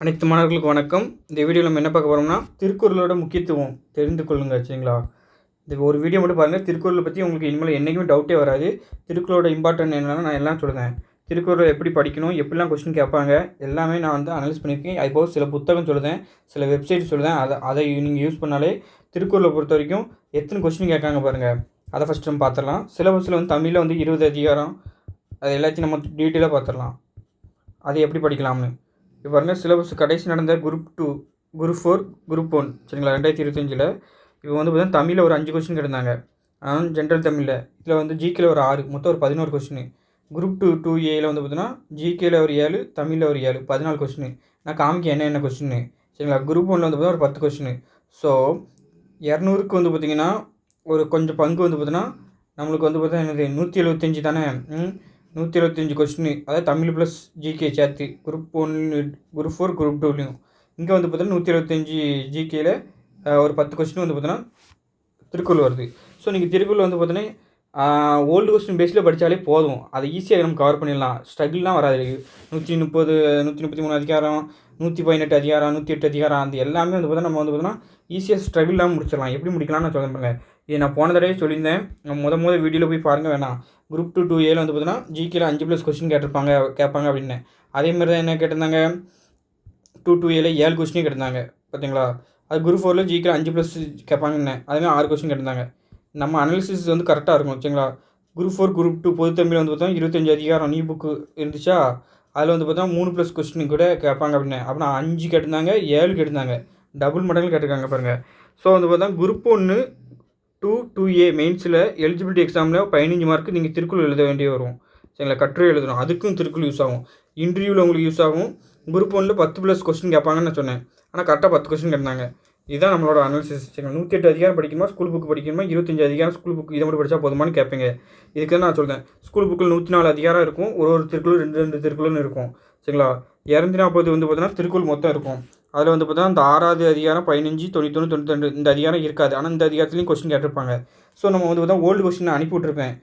அனைத்து மாணவர்களுக்கு வணக்கம். இந்த வீடியோவில் நம்ம என்ன பார்க்க போகிறோம்னா, திருக்குறளோட முக்கியத்துவம் தெரிந்து கொள்ளுங்க. சரிங்களா? இந்த ஒரு வீடியோ மட்டும் பாருங்கள். திருக்குறளை பற்றி உங்களுக்கு இனிமேல் என்றைக்குமே டவுட்டே வராது. திருக்குறளோட இம்பார்ட்டன்ட் என்னென்னா நான் எல்லாம் சொல்லுவேன். திருக்குறளை எப்படி படிக்கணும், எப்படிலாம் கொஸ்டின் கேட்பாங்க, எல்லாமே நான் அனலைஸ் பண்ணியிருக்கேன். அதுபோக சில புத்தகம் சொல்லுதேன், சில வெப்சைட் சொல்லுதேன். அதை நீங்கள் யூஸ் பண்ணாலே திருக்குறளை பொறுத்த வரைக்கும் எத்தனை கொஸ்டின் கேட்காங்க பாருங்கள். அதை ஃபஸ்ட்டு நம்ம பார்த்துடலாம். சிலபஸில் தமிழில் 20 அதிகாரம், அது எல்லாத்தையும் நம்ம டீட்டெயிலாக பார்த்துடலாம். அதை எப்படி படிக்கலாம்னு இப்போ பாருங்கள். சிலபஸ் கடைசி நடந்த குரூப் 2, குரூப் 4, குரூப் 1 சரிங்களா 2025. இப்போ பார்த்தீங்கன்னா தமிழில் ஒரு 5 கொஸ்டின் கேட்டிருந்தாங்க. ஜென்ரல் தமிழில். இதில் ஜிகேல ஒரு 6, மொத்தம் ஒரு 11 கொஸ்டின். குரூப் 2A பார்த்தீங்கன்னா ஜிகேல ஒரு 7, தமிழில் ஒரு 7, 14 கொஸ்டின். நான் காமிக்க என்ன கொஸ்டின் சரிங்களா. குரூப் 1 பார்த்தீங்கன்னா ஒரு 10 கொஸ்டின். ஸோ 200க்கு பார்த்தீங்கன்னா ஒரு கொஞ்சம் பங்கு பார்த்தீங்கன்னா நம்மளுக்கு பார்த்தீங்கன்னா என்னது 175 தானே. 175 கொஸ்டின், அதாவது தமிழ் ப்ளஸ் ஜிகே சேர்த்து குரூப் 1, குரூப் 4, குரூப் 2லையும். இங்கே பார்த்தீங்கன்னா 175 ஜிகேயில் ஒரு 10 கொஸ்டின் பார்த்தீங்கன்னா திருக்குறள் வருது. ஸோ நீங்கள் திருக்குறள் பார்த்தீங்கன்னா ஓல்டு கொஸ்டின் பேஸில் படித்தாலே போதும். அதை ஈஸியாக நம்ம கவர் பண்ணிடலாம். ஸ்ட்ரகிள்லாம் வராது. 130, 133 அதிகாரம், 118 அதிகாரம், 108 அதிகாரம், அந்த எல்லாமே பார்த்தீங்கன்னா நம்ம பார்த்தீங்கன்னா ஈஸியாக ஸ்ட்ரகிள் இல்லாமல் முடிச்சிடலாம். எப்படி முடிக்கலாம்னு நான் சொல்லுங்க. இது நான் போன தடவை சொல்லியிருந்தேன். முதல் வீடியோவில் போய் பாருங்கள் வேணாம். குரூப் 2A பார்த்தீங்கன்னா ஜிகேல 5+ கொஸ்டின் கேட்பாங்க அப்படின்னு. அதேமாதிரி தான் என்ன கேட்டிருந்தாங்க, 2A 7 கொஸ்டின் கேட்டிருந்தாங்க பார்த்தீங்களா. அது குரூப் 4ல் ஜிகேல 5+ கேட்பாங்கன்னு அதேமாதிரி 6 கொஸ்டின் கேட்டிருந்தாங்க. நம்ம அனாலிசிஸ் கரெக்டாக இருக்கும் சரிங்களா. குரூப் 4, குரூப் 2 பொது தமிழ் பார்த்தா 25 அதிகாரம் நீ புக்கு இருந்துச்சா. அதில் பார்த்தா 3+ கொஸ்டின் கூட கேட்பாங்க அப்படின்னு. அப்படின்னா 5 கேட்டிருந்தாங்க, 7 கேட்டிருந்தாங்க, டபுள் மடங்கு கேட்டிருக்காங்க பாருங்கள். ஸோ பார்த்தா குரூப் 1 2A மெயின்ஸில் எலிஜிபிலிட்டி எக்ஸாமில் 15 மார்க்கு நீங்கள் திருக்குறள் எழுத வேண்டிய வரும் சரிங்களா. கட்டுரை எழுதணும், அதுக்கும் திருக்குறள் யூஸ் ஆகும். இன்டர்வியூவில் உங்களுக்கு யூஸ் ஆகும். குரூப் 1ல் 10+ கொஸ்டின் கேட்பாங்கன்னு நான் சொன்னேன். ஆனால் கரெக்டாக 10 கொஸ்டின் கேட்டாங்க. இதுதான் நம்மளோட அனாலிசிஸ் சரிங்களா. 108 அதிகாரம் படிக்கணுமா, ஸ்கூல் புக் படிக்கணுமா, 25 அதிகாரம் ஸ்கூல் புக் இதை மட்டும் படித்தா போதுமானு கேட்பீங்க. இதுக்கு தான் நான் சொல்கிறேன். ஸ்கூல் புக்கில் 104 அதிகாரம் இருக்கும். ஒரு திருக்குறள் 2 திருக்குறள்னு இருக்கும் சரிங்களா. 240 பார்த்தீங்கன்னா திருக்குறள் மொத்தம் இருக்கும். அதில் பார்த்தீங்கன்னா அந்த 6வது அதிகாரம் 15, 91, 92 இந்த அதிகாரம் இருக்காது. ஆனால் இந்த அதிகாரத்துலையும் கொஸ்டின் கேட்டிருப்பாங்க. ஸோ நம்ம பார்த்தா ஓல்டு கொஸ்டின் அனுப்பி விட்ருப்பேன்.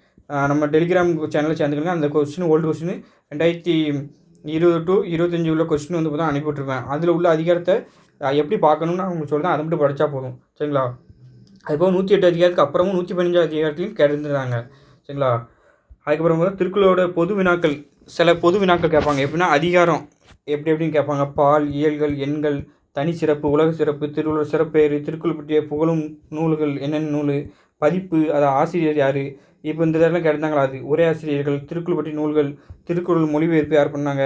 நம்ம டெலிகிராம் சேனலில் சேர்ந்துக்கங்க. அந்த கொஸ்டின் ஓல்டு கொஸ்டின் 2020 to 25 உள்ள கொஸ்டின் பார்த்தா அனுப்பி விட்ருப்பேன். அதில் உள்ள அதிகாரத்தை எப்படி பார்க்கணும்னு நான் உங்களுக்கு சொல்கிறேன். அதை மட்டும் படித்தா போதும் சரிங்களா. அதுபோக 108 அதிகாரத்துக்கு அப்புறமும் 115 அதிகாரத்துலையும் கேட்டிருந்துருந்தாங்க சரிங்களா. அதுக்கப்புறம் திருக்குறளோட பொது வினாக்கள், சில பொது வினாக்கள் கேட்பாங்க. எப்படின்னா அதிகாரம் எப்படின்னு கேட்பாங்க. பால், இயல்கள், எண்கள், தனி சிறப்பு, உலக சிறப்பு, திருவள்ளுவர் சிறப்பேறு, திருக்குறள் பற்றிய புகழும் நூல்கள் என்னென்ன நூல், பதிப்பு, அது ஆசிரியர் யார், இப்போ இந்த இதெல்லாம் கேட்டிருந்தாங்களா. அது உரை ஆசிரியர்கள், திருக்குறள் பற்றிய நூல்கள், திருக்குறள் மொழிபெயர்ப்பு யார் பண்ணாங்க,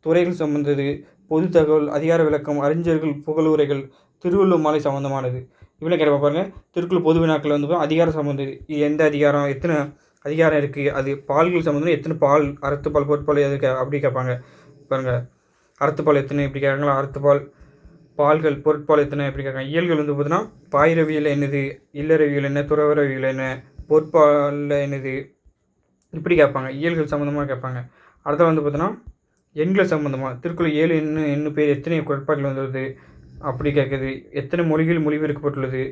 துறைகள் சம்பந்தது, பொது தகவல், அதிகார விளக்கம், அறிஞர்கள் புகழுரைகள், திருவள்ளுவர் மாலை சம்மந்தமானது, இவ்வளோ கேட்பா பாருங்கள். திருக்குறள் பொது வினாக்கள் அதிகாரம் சம்மந்தது, இது எந்த அதிகாரம், எத்தனை அதிகாரம் இருக்குது, அது பால்கள் சம்மந்தம் எத்தனை பால், அறத்துப்பால், பொருட்பால் எதுக்கு அப்படி கேட்பாங்க பாருங்கள். அறத்துப்பால் எத்தனை இப்படி கேட்காங்களா, அறத்துப்பால், பால்கள், பொருட்பால் எத்தனை எப்படி கேட்காங்க. இயல்கள் பார்த்தீங்கன்னா பாயிரவியல் என்னது, இல்லறவியல் என்ன, துறவரவியல் என்ன, பொருட்பாலில் என்னது இப்படி கேட்பாங்க. இயல்கள் சம்மந்தமாக கேட்பாங்க. அடுத்த பார்த்தீங்கன்னா எண்கள் சம்மந்தமாக திருக்குறள் 7 எண்ணு பேர், எத்தனை குறைபாடுகள் வந்துள்ளது அப்படி கேட்குது, எத்தனை மொழிகள் மொழிபெயர்க்கப்பட்டுள்ளது,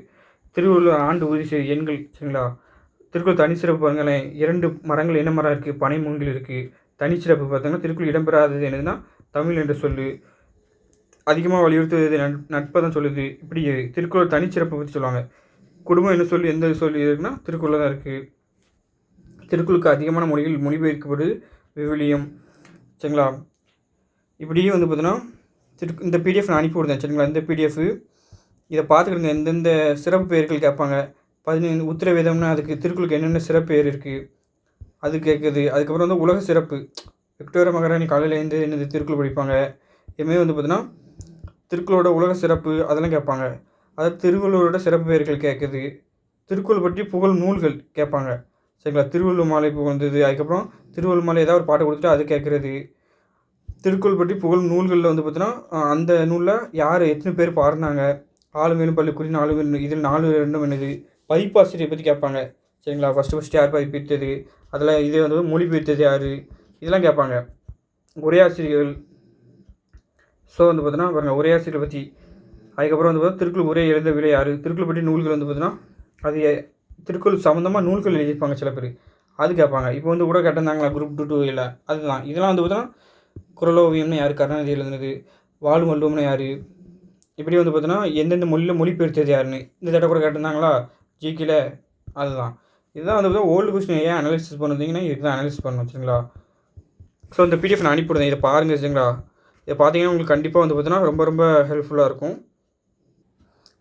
திருவள்ளுவர் ஆண்டு உறுதி செய்த எண்கள் சரிங்களா. திருக்குறள் தனிச்சிறப்பு பாருங்களேன். 2 மரங்கள் என்ன மரம் இருக்குது, பனை மூங்கில் இருக்குது. தனிச்சிறப்பு பார்த்தீங்கன்னா திருக்குறள் இடம்பெறாதது என்னதுன்னா தமிழ் என்று சொல்லு, அதிகமாக வலியுறுத்துவது நட்பதம் சொல்லுது. இப்படி திருக்குறள் தனிச்சிறப்பை பற்றி சொல்லுவாங்க. குடும்பம் என்ன சொல்லி எந்த சொல்லி இருக்குன்னா திருக்குறள் தான் இருக்குது. திருக்குறளுக்கு அதிகமான மொழிகள் மொழிபெயர்க்கப்படுது விவிலியம் சரிங்களா. இப்படியே பார்த்தீங்கன்னா இந்த பிடிஎஃப் நான் அனுப்பி விடுதேன் சரிங்களா. இந்த பிடிஎஃப் இதை பார்த்துக்கிடுங்க. எந்தெந்த சிறப்பு பெயர்கள் கேட்பாங்க. 15 உத்திரவேதம்னா அதுக்கு திருக்குறளுக்கு என்னென்ன சிறப்பு பெயர் இருக்குது அது கேட்குது. அதுக்கப்புறம் உலக சிறப்பு, விக்டோரியா மகாராணி காலையில் எழுந்து என்னது திருக்குறள் படிப்பாங்க. இதுமாரி பார்த்தீங்கன்னா திருக்குறளோட உலக சிறப்பு அதெல்லாம் கேட்பாங்க. அதாவது திருவள்ளுவரோட சிறப்பு பெயர்கள் கேட்குது. திருக்குறள் பற்றி புகழ் நூல்கள் கேட்பாங்க சரிங்களா. திருவள்ளுவர் மாலை புகழ்ந்தது. அதுக்கப்புறம் திருவள்ளுவர் மாலை ஏதாவது ஒரு பாட்டை கொடுத்துட்டு அது கேட்குறது. திருக்குறள் பற்றி புகழ் நூல்களில் பார்த்தீங்கன்னா அந்த நூலில் யார் எத்தனை பேர் பாடினாங்க, ஆளுமையிலும் பள்ளிக்குறி 4 இதில் 4 2 என்னது, பதிப்பாசிரியை பற்றி கேட்பாங்க சரிங்களா. ஃபஸ்ட்டு யார் பதிப்பித்தது, அதில் இது மொழிபெயர்த்தது யார், இதெல்லாம் கேட்பாங்க. உரையாசிரியர்கள். ஸோ பார்த்தீங்கன்னா பாருங்கள் உரையாசிரியரை பற்றி. அதுக்கப்புறம் பார்த்தா திருக்குறள் உரை எழுந்த விலை யார், திருக்குறள் பற்றி நூல்கள் பார்த்தீங்கன்னா அது திருக்குறள் சம்மந்தமாக நூல்கள் எழுதியிருப்பாங்க சில பேர், அது கேட்பாங்க. இப்போ கூட கேட்டிருந்தாங்களா குரூப் 2 2 அதுதான். இதெல்லாம் பார்த்தீங்கன்னா குறளோவியம்னு யார், கருணாநிதி எழுதுனது. வாழும் வள்ளுவம்னா யார், இப்படி வந்து பார்த்தோன்னா எந்தெந்த மொழியில் மொழிபெயர்த்தது யாருன்னு இந்த தடவை கூட கேட்டிருந்தாங்களா ஜிகேல. அதுதான் இதுதான் வந்து பார்த்தா ஓல்டு கொஸ்டின் ஏன் அனலைசிஸ் பண்ணுறீங்கன்னா இதுக்கு தான் அனலைசிஸ் பண்ணணும் சரிங்களா. ஸோ இந்த பிடிஎஃப் நான் அனுப்பிவிடுறேன், இதை பாருங்கள் சரிங்களா. இதை பார்த்தீங்கன்னா உங்களுக்கு கண்டிப்பாக வந்து பார்த்தீங்கன்னா ரொம்ப ரொம்ப ஹெல்ப்ஃபுல்லாக இருக்கும்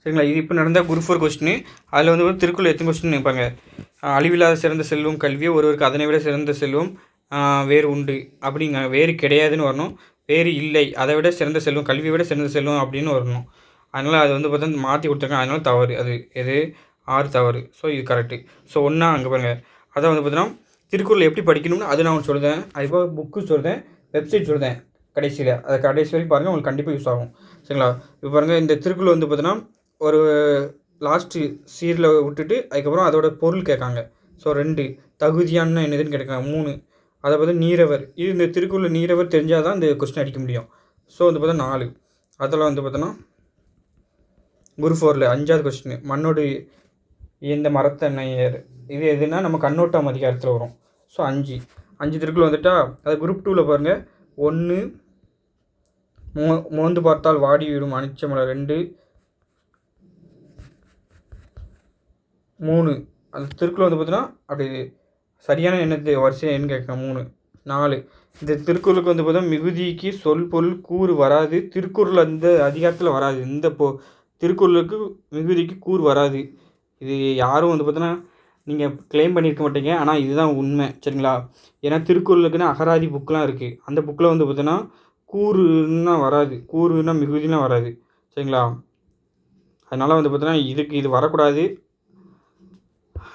சரிங்களா. இது இப்போ நடந்த குரூப் 4 கொஸ்டின். அதில் வந்து திருக்குறள் எத்தனை கொஸ்டின் நினைப்பாங்க. அழிவில்லாத சிறந்த செல்வம் கல்வி, ஒருவருக்கு அதனை விட சிறந்த செல்வம் வேறு உண்டு அப்படிங்க, வேறு கிடையாதுன்னு வரணும். வேறு இல்லை, அதை விட சிறந்த செல்வம் கல்வியை விட சிறந்த செல்வம் அப்படின்னு வரணும். அதனால் அது வந்து பார்த்தா மாற்றி கொடுத்துருக்காங்க, அதனால் தவறு. அது எது 6 தவறு. ஸோ இது கரெக்டு. ஸோ ஒன்றா அங்கே பாருங்கள். அதை வந்து பார்த்தீங்கன்னா திருக்குறள் எப்படி படிக்கணும்னு அது நான் சொல்லுதேன். அதுபோக புக்கு சொல்லுதேன், வெப்சைட் சொல்லுதேன் கடைசியில். அதை கடைசி வரைக்கும் பாருங்கள், உங்களுக்கு கண்டிப்பாக யூஸ் ஆகும் சரிங்களா. இப்போ பாருங்கள், இந்த திருக்குறள் வந்து பார்த்தீங்கன்னா ஒரு லாஸ்ட்டு சீரில் விட்டுட்டு அதுக்கப்புறம் அதோட பொருள் கேட்காங்க. ஸோ 2 தகுதியானா என்னதுன்னு கேட்காங்க. 3 அதை பார்த்தா நீரவர். இது இந்த திருக்குறள் நீரவர் தெரிஞ்சால் தான் இந்த கொஸ்டின் அடிக்க முடியும். ஸோ வந்து பார்த்தா 4 அதெல்லாம் வந்து பார்த்தோன்னா குரூப் 4ல் 5வது கொஸ்டின் மண்ணோடு இந்த மரத்தன்னையர். இது எதுனா நம்ம கண்ணோட்டம் அதிகாரத்தில் வரும். ஸோ 5 திருக்குறள் வந்துட்டா. அது குரூப் 2ல் பாருங்கள். 1 மோந்து பார்த்தால் வாடி விடும் அனிச்சமலை. 2 3 அந்த திருக்குறள் வந்து பார்த்தீங்கன்னா அப்படி சரியான எண்ணத்து வரிசை என்ன கேட்கலாம். 3 4 இந்த திருக்குறளுக்கு வந்து பார்த்தா மிகுதிக்கு சொல் பொருள் கூறு வராது. திருக்குறள் அந்த அதிகாரத்தில் வராது. இந்த திருக்குறளுக்கு மிகுதிக்கு கூறு வராது. இது யாரும் வந்து பார்த்தோன்னா நீங்கள் கிளைம் பண்ணியிருக்க மாட்டீங்க, ஆனால் இதுதான் உண்மை சரிங்களா. ஏன்னா திருக்குறளுக்குன்னு அகராதி புக்கெலாம் இருக்குது. அந்த புக்கில் வந்து பார்த்தோன்னா கூறுன்னா வராது, கூறுனா மிகுதிலாம் வராது சரிங்களா. அதனால் வந்து பார்த்தோன்னா இதுக்கு இது வரக்கூடாது,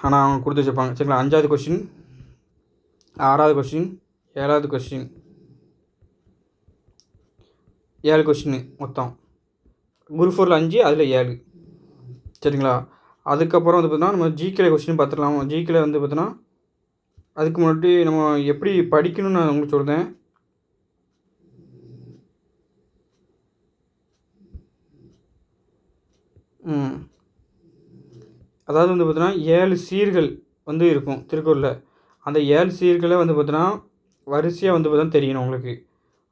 ஆனால் அவங்க கொடுத்து வச்சுருப்பாங்க சரிங்களா. 5வது கொஸ்டின், 6வது கொஸ்டின், 7வது கொஸ்டின், 7 கொஸ்டின் மொத்தம். குரூப் 4ல் 5, அதில் 7 சரிங்களா. அதுக்கப்புறம் வந்து பார்த்தோன்னா நம்ம ஜிகேல கொஸ்டின் பார்த்துடலாம். ஜிகேல வந்து பார்த்தோன்னா அதுக்கு முன்னாடி நம்ம எப்படி படிக்கணும்னு நான் உங்களுக்கு சொல்கிறேன். அதாவது வந்து பார்த்தோன்னா 7 சீர்கள் வந்து இருக்கும் திருக்குறளில். அந்த 7 சீர்களை வந்து பார்த்தோன்னா வரிசையாக வந்து பார்த்தோன்னா தெரியணும் உங்களுக்கு.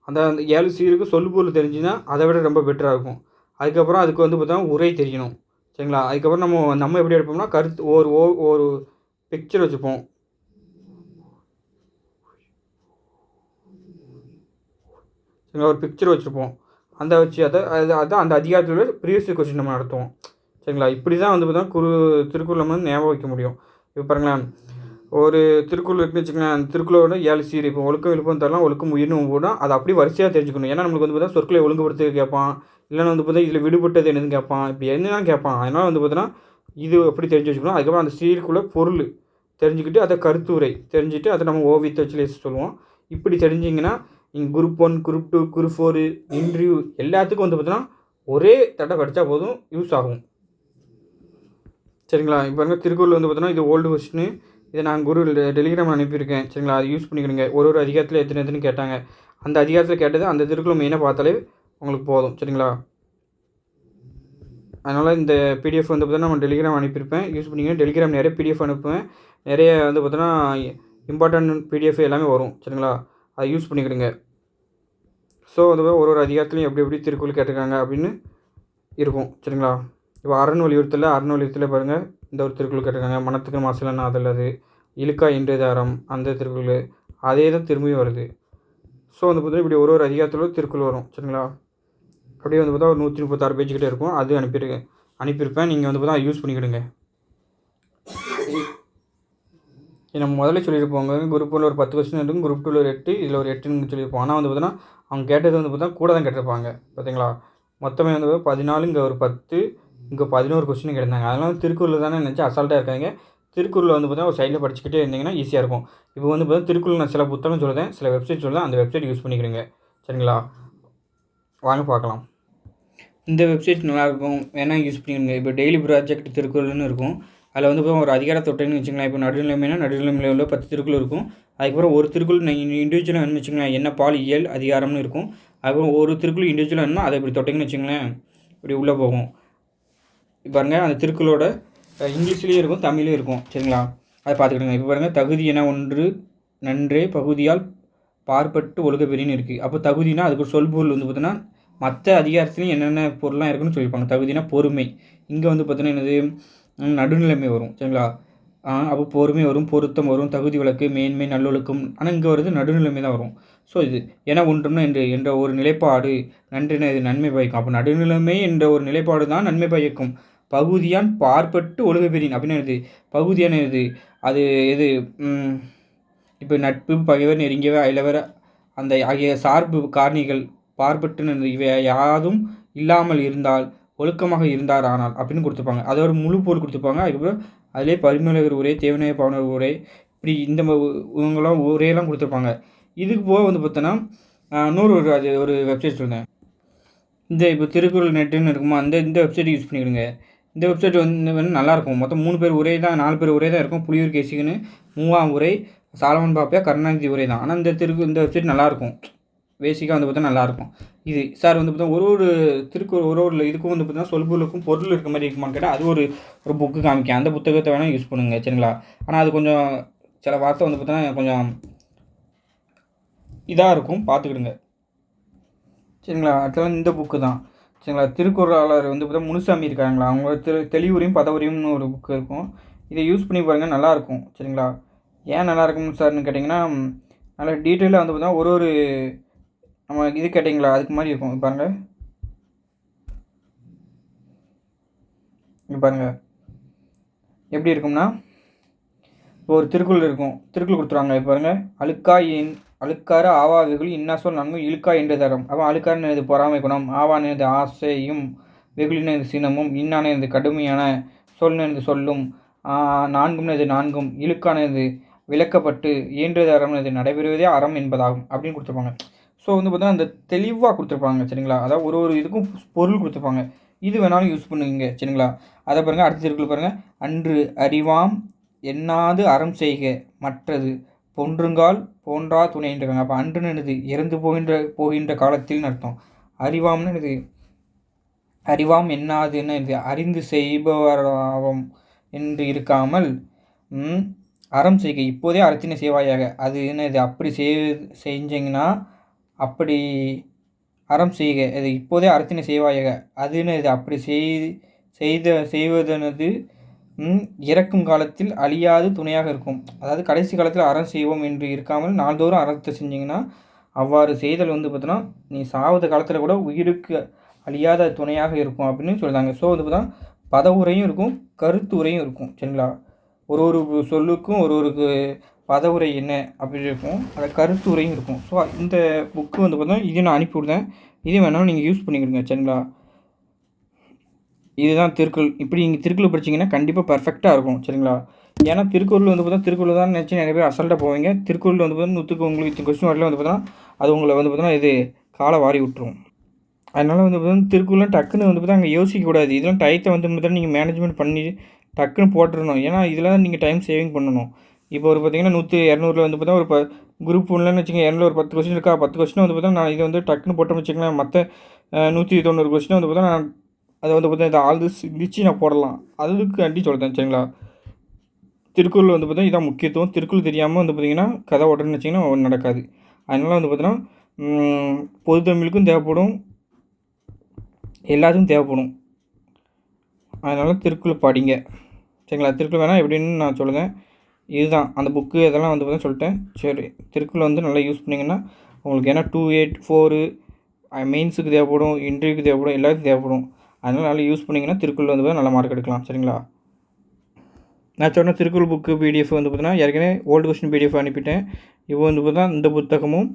அந்த 7 சீருக்கு சொல்பொருள் தெரிஞ்சுன்னா அதை விட ரொம்ப பெட்டராக இருக்கும். அதுக்கப்புறம் அதுக்கு வந்து பார்த்தோன்னா உரை தெரியணும் சரிங்களா. அதுக்கப்புறம் நம்ம எப்படி எடுப்போம்னா கருத்து ஒரு பிக்சர் வச்சுப்போம். சரிங்களா, ஒரு பிக்சர் வச்சுருப்போம். அந்த வச்சு அதான் அந்த அதிகாரத்தில் ப்ரீவியஸ் கொஸ்டின் நம்ம நடத்துவோம் சரிங்களா. இப்படி தான் வந்து பார்த்தா திருக்குறள் நம்ம ஞாபகம் வைக்க முடியும். இப்போ பாருங்களேன், ஒரு திருக்குறள் இருக்குன்னு வச்சுக்கோங்களேன். அந்த திருக்குறளோட 7 சீர். இப்போ ஒழுக்கம் விழுப்பம் தரலாம், ஒழுக்கம் உயிர்னு போனால் அதை அப்படியே வரிசையாக தெரிஞ்சுக்கணும். ஏன்னா நம்மளுக்கு வந்து பார்த்தா சொற்களை ஒழுங்குபடுத்த கேட்பான், இல்லைன்னா வந்து பார்த்தா இதில் விடுபட்டது என்னதுன்னு கேட்பான், இப்படி என்னதான் கேட்பான். அதனால் வந்து பார்த்தோன்னா இது அப்படி தெரிஞ்சு வச்சுக்கணும். அதுக்கப்புறம் அந்த சீருக்குள்ளே பொருள் தெரிஞ்சுக்கிட்டு அதை கருத்துரை தெரிஞ்சுட்டு அதை நம்ம ஓவியத்தை வச்சு சொல்லுவோம். இப்படி தெரிஞ்சிங்கன்னா நீங்கள் குரூப் 1, குரூப் 2, குரூப் 4 இன்டர்வியூ எல்லாத்துக்கும் வந்து பார்த்தோன்னா ஒரே தடவை படித்தா போதும், யூஸ் ஆகும் சரிங்களா. இப்போ பாருங்கள், திருக்குறள் வந்து பார்த்தோன்னா இது ஓல்டு கொஸ்டின். இதை நான் டெலிகிராம் அனுப்பியிருக்கேன் சரிங்களா. அதை யூஸ் பண்ணிக்கிறீங்க. ஒரு அதிகாரத்தில் எத்தனை கேட்டாங்க, அந்த அதிகாரத்தில் கேட்டது அந்த திருக்குறள் மெயினாக பார்த்தாலே உங்களுக்கு போதும் சரிங்களா. அதனால் இந்த பிடிஎஃப் வந்து பார்த்தோன்னா நம்ம டெலிகிராம் அனுப்பியிருப்பேன், யூஸ் பண்ணிக்கிறேன். டெலிகிராம் நிறைய பிடிஎஃப் அனுப்புவேன், நிறைய வந்து பார்த்தோன்னா இம்பார்ட்டன்ட் பிடிஎஃப் எல்லாமே வரும் சரிங்களா. அதை யூஸ் பண்ணிக்கிறீங்க. ஸோ வந்து ஒரு அதிகாரத்துலையும் எப்படி திருக்குறள் கேட்டிருக்காங்க அப்படின்னு இருக்கும் சரிங்களா. இப்போ அறநூலியத்தில் பாருங்கள், இந்த ஒரு திருக்குறள் கேட்டிருக்காங்க. மனத்துக்கு மாசிலன்னா அதில் அது இழுக்கா இன்றையதாரம் அந்த திருக்குறள் அதே தான் திரும்பியும் வருது. ஸோ வந்து பார்த்தீங்கன்னா இப்படி ஒரு அதிகாரத்தில் திருக்குறள் வரும் சரிங்களா. அப்படியே வந்து பார்த்தா ஒரு 136 பேஜ்கிட்டே இருக்கும். அது அனுப்பியிருப்பேன். நீங்கள் வந்து பார்த்தா யூஸ் பண்ணிக்கிடுங்க. நம்ம முதல்ல சொல்லியிருப்போங்க, குரூப் 1ல் ஒரு 10 கொஸ்டின் இருக்கும், குரூப் 2ல் ஒரு 8, இதில் ஒரு 8ன்னு சொல்லியிருப்போம். ஆனால் வந்து பார்த்தோன்னா அவங்க கேட்டது வந்து பார்த்தா கூட தான் கேட்டிருப்பாங்க பார்த்தீங்களா. மொத்தமே வந்து 14, இங்கே ஒரு 10, இங்கே 11 கொஸ்டின் கேட்டிருந்தாங்க. அதனால் திருக்குறள் தானே நினச்சி அசால்ட்டாக இருக்காங்க. திருக்குறள் வந்து பார்த்தா ஒரு சைடில் படிச்சுக்கிட்டே இருந்தீங்கன்னா ஈஸியாக இருக்கும். இப்போ வந்து பார்த்தா திருக்குறள் நான் சில புத்தகம் சொல்லுதேன், சில வெப்சைட் சொல்லுதேன், அந்த வெப்சைட் யூஸ் பண்ணிக்கிறீங்க சரிங்களா. வாங்க பார்க்கலாம். இந்த வெப்சைட் நல்லாயிருக்கும், வேணால் யூஸ் பண்ணிக்கோங்க. இப்போ டெய்லி ப்ராஜெக்ட் திருக்குறள்னு இருக்கும். அதில் வந்து ஒரு அதிகார தொட்டைன்னு வச்சுக்கலாம். இப்போ நடுநிலைமைனா நடுநிலைமையில் 10 திருக்குறள் இருக்கும். அதுக்கப்புறம் ஒரு திருக்குறள் இண்டிவிஜுவலாக வேணும்னு வச்சுக்கலாம், என்ன பால் இயல் அதிகாரம்னு இருக்கும். அதுக்கப்புறம் ஒரு திருக்குறள் இண்டிவிஜுவலாக வேணும்னா அதை இப்படி தொட்டைங்கன்னு வச்சுங்களேன், இப்படி உள்ளே போகும். இப்போ பாருங்கள், அந்த திருக்குறளோட இங்கிலீஷ்லேயும் இருக்கும், தமிழ்லையும் இருக்கும் சரிங்களா. அதை பார்த்துக்கிடுங்க. இப்போ பாருங்கள், தகுதி என ஒன்று நன்றே பகுதியால் பார்ப்பட்டு ஒழுக பெறின்னு இருக்குது. அப்போ தகுதினா அதுக்கு ஒரு சொல்பொருள் வந்து பார்த்தீங்கன்னா மற்ற அதிகாரத்துலையும் என்னென்ன பொருள்லாம் இருக்குன்னு சொல்லியிருப்பாங்க. தகுதினா பொறுமை. இங்கே வந்து பார்த்தீங்கன்னா என்னது நடுநிலைமை வரும் சரிங்களா. அப்போ பொறுமை வரும், பொருத்தம் வரும், தகுதி விளக்கு, மேன்மை, நல்லொழுக்கம். ஆனால் இங்கே வருது நடுநிலைமை தான் வரும். ஸோ இது ஏன்னா ஒன்றும்னா என்ற ஒரு நிலைப்பாடு நன்றின இது நன்மை பயக்கும். அப்போ நடுநிலைமை என்ற ஒரு நிலைப்பாடு தான் நன்மை பயக்கும். பகுதியான் பார்ப்பட்டு ஒழுக பெறின் அப்படின்னு இது பகுதியான இது அது எது இப்போ நட்பு, பகைவர், நெருங்கியவர், அயலவர் அந்த ஆகிய சார்பு காரணிகள் பார்ப்பட்டு இவை யாதும் இல்லாமல் இருந்தால் ஒழுக்கமாக இருந்தார் ஆனால் அப்படின்னு கொடுத்துருப்பாங்க. அதோட முழு பொருள் கொடுத்துருப்பாங்க. அதுக்கப்புறம் அதிலே பரிமளகர் உரை, தேவநாய பவனர் உரை, இப்படி இந்த இவங்கெல்லாம் உரையெல்லாம் கொடுத்துருப்பாங்க. இதுக்கு போக வந்து பார்த்தோன்னா இன்னொரு அது ஒரு வெப்சைட் சொல்லுங்கள். இந்த இப்போ திருக்குறள் நெட்டுன்னு இருக்குமா இந்த வெப்சைட் யூஸ் பண்ணிவிடுங்க. இந்த வெப்சைட் வந்து நல்லாயிருக்கும். மொத்தம் 3 பேர் உரை தான் 4 பேர் உரை தான் இருக்கும். புலியூர் கேசிகன்னு 3ஆம் உரை, சாலமன் பாப்பையா, கருணாநிதி உரை தான். ஆனால் இந்த வெப்சைட் நல்லாயிருக்கும். பேசிக்காக வந்து பார்த்தா நல்லாயிருக்கும். இது சார் வந்து பார்த்தா ஒரு திருக்குறள் ஒரு இதுக்கும் வந்து பார்த்தீங்கன்னா சொல்பொருளுக்கும் பொருள் இருக்க மாதிரி இருக்குமான்னு கேட்டால் அது ஒரு புக்கு காமிக்கும். அந்த புத்தகத்தை வேணால் யூஸ் பண்ணுங்கள் சரிங்களா. ஆனால் அது கொஞ்சம் சில வார்த்தை வந்து பார்த்தோன்னா கொஞ்சம் இதாக இருக்கும், பார்த்துக்கிடுங்க சரிங்களா. அடுத்தது இந்த புக்கு தான் சரிங்களா. திருக்குறளாளர் வந்து பார்த்தா முனுசாமி இருக்காங்களா, அவங்க தெளிவுரையும் பதவுரையும்னு ஒரு புக்கு இருக்கும். இதை யூஸ் பண்ணி பாருங்கள், நல்லாயிருக்கும் சரிங்களா. ஏன் நல்லாயிருக்கும்னு சார்னு கேட்டிங்கன்னா நல்லா டீட்டெயிலாக வந்து பார்த்தா ஒரு நம்ம இது கேட்டிங்களா அதுக்கு மாதிரி இருக்கும். பாருங்கள் இங்கே பாருங்கள் எப்படி இருக்கும்னா இப்போ ஒரு திருக்குறள் இருக்கும். திருக்குறள் கொடுத்துருவாங்க. இப்போ பாருங்கள் அழுக்கார ஆவா வெகுளி இன்னா சொல் நன்கும் இழுக்கா என்று தரம். அப்போ அழுக்காருன்னு இது பொறாமை குணம், ஆவான இது ஆசையும், வெகுளின இது சினமும், இன்னான இது கடுமையான, சொல்னு இது சொல்லும், நான்கும்னு இது நான்கும், இழுக்கான இது விளக்கப்பட்டு இயன்றது அறம் இது நடைபெறுவதே அறம் என்பதாகும் அப்படின்னு கொடுத்துருப்பாங்க. ஸோ வந்து பார்த்தா அந்த தெளிவாக கொடுத்துருப்பாங்க சரிங்களா. அதாவது ஒரு இதுக்கும் பொருள் கொடுத்துருப்பாங்க. இது வேணாலும் யூஸ் பண்ணுவீங்க சரிங்களா. அதை பாருங்கள். அடுத்த திருக்குறள் பாருங்கள். அன்று அறிவாம் எண்ணாது அறம் செய்க மற்றது பொன்றுங்கால் போன்றா துணைன்றாங்க. அப்போ அன்றுன்னு என்னது இறந்து போகின்ற காலத்தில்னு அர்த்தம். அறிவாம்னு என்னது அறிவாம் எண்ணாதுன்னு இது அறிந்து செய்பவராம் என்று இருக்காமல் அறம் செய்க இப்போதே அறத்தினை செய்வாயாக. அது என்னது அப்படி செஞ்சிங்கன்னா அப்படி அறம் செய்க இது இப்போதே அறத்தினை செய்வாயாக. அதுன்னு இது அப்படி செய்வதனது இறக்கும் காலத்தில் அழியாது துணையாக இருக்கும். அதாவது கடைசி காலத்தில் அறம் செய்வோம் என்று இருக்காமல் நாள்தோறும் அறத்தை செஞ்சிங்கன்னா அவ்வாறு செய்தல் வந்து பார்த்தோன்னா நீ சாவத காலத்தில் கூட உயிருக்கு அழியாத துணையாக இருக்கும் அப்படின்னு சொல்லுறாங்க. ஸோ வந்து பார்த்தா பதவுரையும் இருக்கும், கருத்துரையும் இருக்கும் சரிங்களா. ஒரு சொல்லுக்கும் ஒரு பதவுரை என்ன அப்படி இருக்கும், அதில் கருத்துரையும் இருக்கும். ஸோ இந்த புக்கு வந்து பார்த்தா இதை நான் அனுப்பிவிடுதேன். இது வேணாலும் நீங்கள் யூஸ் பண்ணிக்கிடுங்க சரிங்களா. இதுதான் திருக்குறள். இப்படி நீங்கள் திருக்குறள் படிச்சிங்கன்னா கண்டிப்பாக பர்ஃபெக்டாக இருக்கும் சரிங்களா. ஏன்னா திருக்குறள் வந்து பார்த்தா திருக்குறள் தான் நினச்சி நிறைய பேர் அசல்ட்டாக போவீங்க. திருக்குறள் வந்து பார்த்தா 100க்கு உங்களுக்கு இத்தனை கொஸ்டின் வரல வந்து பார்த்தா அது உங்களை வந்து பார்த்தா இது காலை வாரி விட்டுரும். அதனால் வந்து பார்த்தா திருக்குறள் டக்குன்னு வந்து பார்த்தா அங்கே யோசிக்கக்கூடாது. இதெல்லாம் டயத்தை வந்து பார்த்தா நீங்கள் மேனேஜ்மெண்ட் பண்ணி டக்குன்னு போட்டுடணும். ஏன்னா இதில் தான் நீங்கள் டைம் சேவிங் பண்ணணும். இப்போ ஒரு பார்த்தீங்கன்னா 100 200 வந்து பார்த்தா ஒரு குரூப் 1ன்னு வச்சுக்கோங்க. 200 ஒரு 10 கொஸ்டின் இருக்கா, 10 கொஸ்டின் வந்து பார்த்தா நான் இதை வந்து டக்குன்னு போட்டோம்னு வச்சுக்கலாம். மற்ற 190 கொஸ்டின் வந்து பார்த்தா நான் அதை வந்து பார்த்தா இதை ஆழ்ந்து சிந்திச்சு நான் போடலாம். அதுக்கு அண்டி சொல்கிறேன் சரிங்களா. திருக்குறள் வந்து பார்த்தா இதான் முக்கியத்துவம். திருக்குறள் தெரியாமல் வந்து பார்த்திங்கன்னா கதை ஓட்டுறன்னு வச்சிங்கன்னா ஒன்றும் நடக்காது. அதனால் வந்து பார்த்தீங்கன்னா பொது தமிழுக்கும் தேவைப்படும், எல்லாத்துக்கும் தேவைப்படும். அதனால் திருக்குறள் படிங்க சரிங்களா. திருக்குறள் வேணால் எப்படின்னு நான் சொல்லுங்கள். இதுதான் அந்த புக்கு இதெல்லாம் வந்து பார்த்தா சொல்லிட்டேன். சரி, திருக்குறள் வந்து நல்லா யூஸ் பண்ணிங்கன்னா உங்களுக்கு ஏன்னா 2, 8, 4 மெயின்ஸுக்கு தேவைப்படும், இன்டர்வியூக்கு தேவைப்படும், எல்லாத்துக்கும் தேவைப்படும். அதனால் நல்லா யூஸ் பண்ணிங்கன்னா திருக்குறள் வந்து நல்ல மார்க் எடுக்கலாம் சரிங்களா. நான் சொன்ன திருக்குறள் புக்கு பிடிஎஃப் வந்து பார்த்தீங்கன்னா ஏற்கனவே ஓல்டு கொஸ்டின் பிடிஎஃப் அனுப்பிட்டேன். இப்போ வந்து பார்த்தா இந்த புத்தகமும்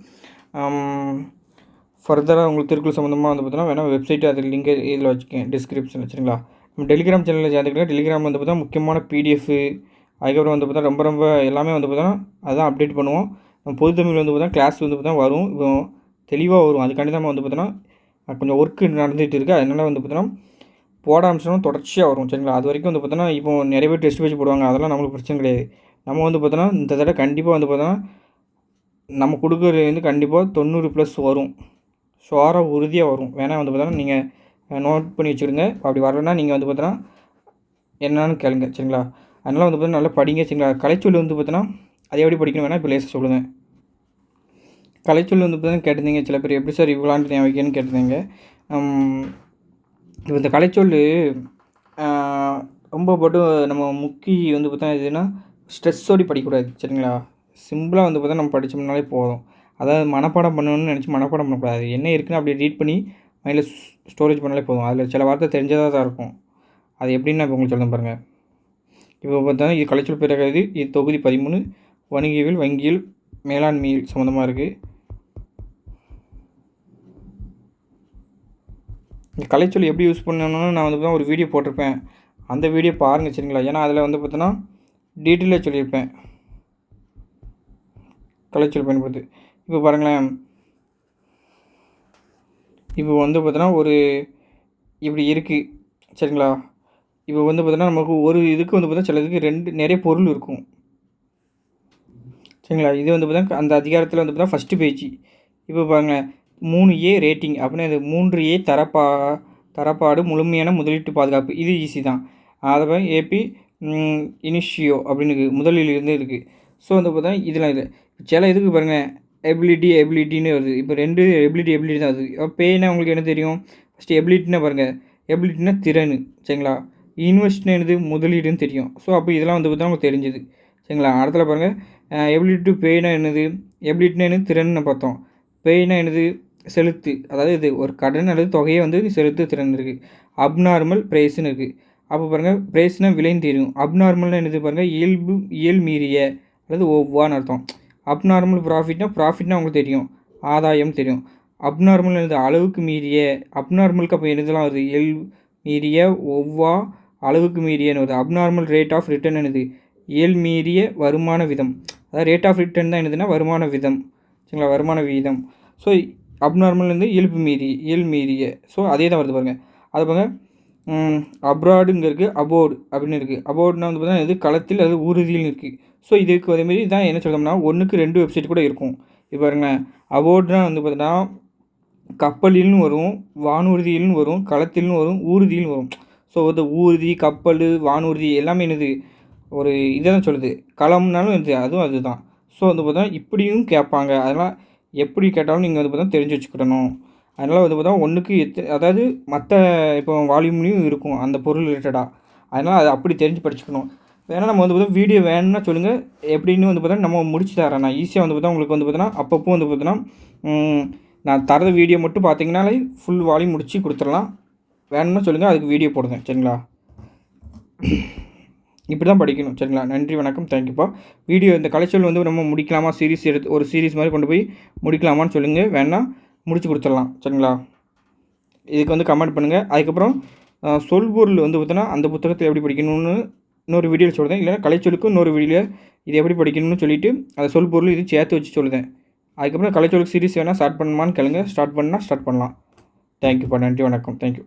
ஃபர்தராக உங்களுக்கு திருக்குறள் சம்மந்தமாக வந்து பார்த்தீங்கன்னா வேணால் வெப்சைட்டு அது லிங்க் இதில் வச்சுக்கேன் டிஸ்கிரிப்ஷனில் சரிங்களா. நம்ம டெலிகிராம் சேனலில் சேர்ந்துக்கலாம். டெலிகிராம் வந்து பார்த்தா முக்கியமான பிடிஎஃப் அதுக்கப்புறம் வந்து பார்த்தா ரொம்ப எல்லாமே வந்து பார்த்தோன்னா அதான் அப்டேட் பண்ணுவோம். நம்ம பொது தமிழ் வந்து பார்த்தா கிளாஸ் வந்து பார்த்தா வரும், இப்போ தெளிவாக வரும். அதுக்காண்டி தான் வந்து பார்த்தோன்னா கொஞ்சம் ஒர்க்கு நடந்துகிட்டு இருக்குது. அதனால் வந்து பார்த்தோன்னா போட ஆரம்பிச்சோன்னா தொடர்ச்சியாக வரும் சரிங்களா. அது வரைக்கும் வந்து பார்த்தோன்னா இப்போ நிறைய பேர் டெஸ்ட் வச்சு போடுவாங்க, அதெல்லாம் நம்மளுக்கு பிரச்சனை கிடையாது. நம்ம வந்து பார்த்தோன்னா இந்த தடவை கண்டிப்பாக வந்து பார்த்தோன்னா நம்ம கொடுக்குறது வந்து கண்டிப்பாக 90+ வரும். ஷுவராக உறுதியாக வரும். வேணால் வந்து பார்த்தோன்னா நீங்கள் நோட் பண்ணி வச்சுருங்க. அப்படி வரலன்னா நீங்கள் வந்து பார்த்தோன்னா என்னன்னு கேளுங்க சரிங்களா. அதனால் வந்து பார்த்தா நல்லா படிங்க சரிங்களா. கலைச்சொல் வந்து பார்த்தோன்னா அதை எப்படி படிக்கணும் வேணால் இப்போ லேசாக சொல்லுங்கள். கலைச்சொல் வந்து பார்த்தா கேட்டிருந்தீங்க சில பேர் எப்படி சார் இவ்வளான்ட்டு வைக்கணும்னு கேட்டிருந்தீங்க. இப்போ இந்த கலைச்சொல் ரொம்ப போட்டு நம்ம முக்கி வந்து பார்த்தா எதுனா ஸ்ட்ரெஸ்ஸோடு படிக்கக்கூடாது சரிங்களா. சிம்பிளாக வந்து பார்த்தா நம்ம படித்தோம்னாலே போதும். அதாவது மனப்பாடம் பண்ணணும்னு நினச்சி மனப்பாடம் பண்ணக்கூடாது. என்ன இருக்குன்னு அப்படி ரீட் பண்ணி மைண்டில் ஸ்டோரேஜ் பண்ணாலே போதும். அதில் சில வார்த்தை தெரிஞ்சதாக தான் இருக்கும். அது எப்படின்னு நான் இப்போ உங்களுக்கு சொல்கிறேன் பாருங்கள். இப்போ பார்த்தா இது கலைச்சொல் பிறகு இது தொகுதி 13 வணிகவியல் வங்கியல் மேலாண்மையில் சம்மந்தமாக இருக்குது. இந்த கலைச்சொல் எப்படி யூஸ் பண்ணணும்னு நான் வந்து பார்த்தா ஒரு வீடியோ போட்டிருப்பேன். அந்த வீடியோ பாருங்கள் சரிங்களா. ஏன்னா அதில் வந்து பார்த்தோன்னா டீட்டெயிலாக சொல்லியிருப்பேன் கலைச்சொல் பயன்படுத்து. இப்போ பாருங்களேன், இப்போ வந்து பார்த்தோன்னா ஒரு இப்படி இருக்குது சரிங்களா. இப்போ வந்து பார்த்தோன்னா நமக்கு ஒரு இதுக்கு வந்து பார்த்தா சில இதுக்கு நிறைய பொருள் இருக்கும் சரிங்களா. இது வந்து பார்த்தா அந்த அதிகாரத்தில் வந்து பார்த்தா ஃபஸ்ட்டு பேஜ். இப்போ பாருங்கள் 3A ரேட்டிங் அப்படின்னா இது 3A தரப்பாடு முழுமையான முதலீட்டு பாதுகாப்பு. இது ஈஸி தான். அதை பாருங்க ஏபி இனிஷியோ அப்படின்னு இருக்குது, முதலிலிருந்து இருக்குது. ஸோ வந்து பார்த்தா இதெல்லாம் இது சில இதுக்கு பாருங்கள் எபிலிட்டின்னு வருது. இப்போ 2 எபிலிட்டி தான் வருது. பேனா உங்களுக்கு என்ன தெரியும்? ஃபஸ்ட்டு எபிலிட்டினா பாருங்கள், எபிலிட்டினா திறன் சரிங்களா. இன்வெஸ்ட்னா என்னது? முதலீடுன்னு தெரியும். ஸோ அப்போ இதெல்லாம் வந்து பார்த்தா உங்களுக்கு தெரிஞ்சுது சரிங்களா. அடுத்தல பாருங்கள் எபிலிட்டி டு பேனா என்னது? எபிலிட்டினா என்னது? திறன்னு பார்த்தோம். பேனா என்னது? செலுத்து, அதாவது இது ஒரு கடன் அல்லது தொகையை வந்து செலுத்து திறன் இருக்குது. அப்நார்மல் ப்ரைஸ்ன்னு இருக்குது. அப்போ பாருங்கள் ப்ரைஸ்னால் விலைன்னு தெரியும். அப்நார்மல்னால் என்னது பாருங்கள்? இயல்மீறிய அல்லது ஒவ்வான்னு அர்த்தம். அப்நார்மல் ப்ராஃபிட்னா உங்களுக்கு தெரியும், ஆதாயம் தெரியும். அப்நார்மல் என்னது? அளவுக்கு மீறிய. அப்நார்மலுக்கு அப்போ என்னதெல்லாம் வருது? மீறிய, ஒவ்வா, அளவுக்கு மீறியன்னு வருது. அப்நார்மல் ரேட் ஆஃப் ரிட்டர்ன் என்னது? இயல்மீறிய வருமான விதம். அதாவது ரேட் ஆஃப் ரிட்டர்ன் தான் என்னதுன்னா வருமான விதம் சரிங்களா, வருமான வீதம். ஸோ அப்நார்மல் வந்து இயல்மீறிய. ஸோ அதே தான் வருது பாருங்கள். அது பாருங்கள் அப்ராடுங்க இருக்குது, அபோர்டு அப்படின்னு இருக்குது. அபோர்டுனா வந்து பார்த்தீங்கன்னா இது களத்தில் அது உறுதியில் இருக்குது. ஸோ இதுக்கு அதேமாரி தான் என்ன சொல்கிறோம்னா 1க்கு 2 வெப்சைட் கூட இருக்கும். இப்போ பாருங்கள் அபோர்டுனா வந்து பார்த்தீங்கன்னா கப்பலில்னு வரும், வானூர்தியில்னு வரும், களத்தில்னு வரும், ஊர்தியில்னு வரும். ஸோ இந்த ஊர்தி, கப்பல், வானூர்தி எல்லாமே என்னது ஒரு இதை தான் சொல்லுது. களம்னாலும் இது அதுதான். ஸோ வந்து பார்த்தா இப்படியும் கேட்பாங்க. அதெல்லாம் எப்படி கேட்டாலும் நீங்கள் வந்து பார்த்தா தெரிஞ்சு வச்சுக்கிடணும். அதனால் வந்து பார்த்தா 1க்கு அதாவது மற்ற இப்போ வால்யூம்லேயும் இருக்கும் அந்த பொருள் ரிலேட்டடாக. அதனால் அதை அப்படி தெரிஞ்சு படிச்சுக்கணும். வேணால் நம்ம வந்து பார்த்தா வீடியோ வேணும்னா சொல்லுங்கள், எப்படின்னு வந்து பார்த்தா நம்ம முடிச்சு தரேன். நான் ஈஸியாக வந்து பார்த்தா உங்களுக்கு வந்து பார்த்தோன்னா அப்பப்போ வந்து பார்த்தோன்னா நான் தரது வீடியோ மட்டும் பார்த்தீங்கன்னாலே ஃபுல் வால்யூம் முடிச்சு கொடுத்துடலாம். வேணும்னா சொல்லுங்கள், அதுக்கு வீடியோ போடுங்க சரிங்களா. இப்படி தான் படிக்கணும் சரிங்களா. நன்றி, வணக்கம், தேங்க்யூப்பா. வீடியோ இந்த கலைச்சொல் வந்து நம்ம முடிக்கலாமா, சீரிஸ் எடுத்து ஒரு சீரிஸ் மாதிரி கொண்டு போய் முடிக்கலாமான்னு சொல்லுங்கள். வேணால் முடிச்சு கொடுத்துடலாம் சரிங்களா. இதுக்கு வந்து கமெண்ட் பண்ணுங்கள். அதுக்கப்புறம் சொல்பொருள் வந்து பார்த்தோன்னா அந்த புத்தகத்தை எப்படி படிக்கணும்னு இன்னொரு வீடியோவில் சொல்லுதேன். இல்லைனா கலைச்சொலுக்கும் இன்னொரு வீடியோ இது எப்படி படிக்கணும்னு சொல்லிவிட்டு அதை சொல்பொருள் இது சேர்த்து வச்சு சொல்லுதேன். அதுக்கப்புறம் கலைச்சொலுக்கு சீரிஸ் வேணால் ஸ்டார்ட் பண்ணணுமான்னு கேளுங்க. ஸ்டார்ட் பண்ணால் ஸ்டார்ட் பண்ணலாம். தேங்க்யூப்பா, நன்றி, வணக்கம், தேங்க்யூ.